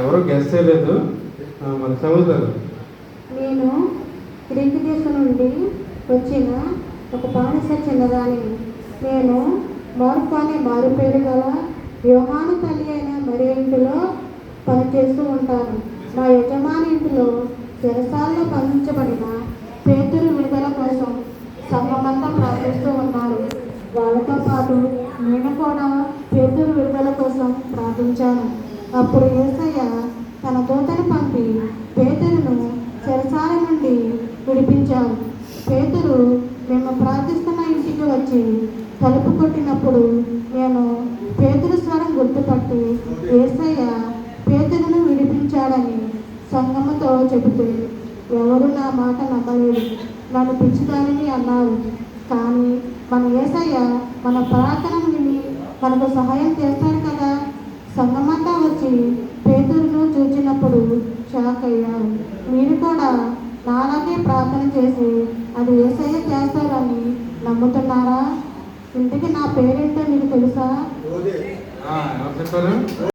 ఎవరో గెస్ట్ చేయలేదు, మన చదువుతారు. నేను గ్రీకు దేశం నుండి వచ్చిన ఒక బానిస చిన్నదాన్ని. నేను మార్కు అనే మారు పేరు గల యోహాను తల్లి అయిన మరి ఇంటిలో పనిచేస్తూ ఉంటాను. మా యజమాని ఇంటిలో చెరసాలలో బంధించబడిన పేతురు విడుదల కోసం సంఘమంతా ప్రార్థిస్తూ ఉన్నారు. వాళ్ళతో పాటు నేను కూడా పేతురు విడుదల కోసం ప్రార్థించాను. అప్పుడు యేసయ్య తన దూతను పంపి పేతురును చెరసాల నుండి విడిపించాడు. పేతురు మేము ప్రార్థిస్తున్న ఇంటికి వచ్చి తలుపు కొట్టినప్పుడు నేను పేతురు స్వరం గుర్తుపట్టి యేసయ్య పేతురును విడిపించాడని సంఘముతో చెబితే ఎవరు నా మాట నమ్మలేదు. నన్ను పిచ్చిదానిని అన్నారు. కానీ మన యేసయ్య మన ప్రార్థనను విని మనకు సహాయం చేస్తాడు కదా. సంఘమంతా వచ్చి పేతురును చూచినప్పుడు షాక్ అయ్యారు. మీరు కూడా నాలాగే ప్రార్థన చేసి అది యేసయ్య చేస్తారని నమ్ముతున్నారా? ఇంటికి నా పేరేంటో మీకు తెలుసా? చెప్పారు.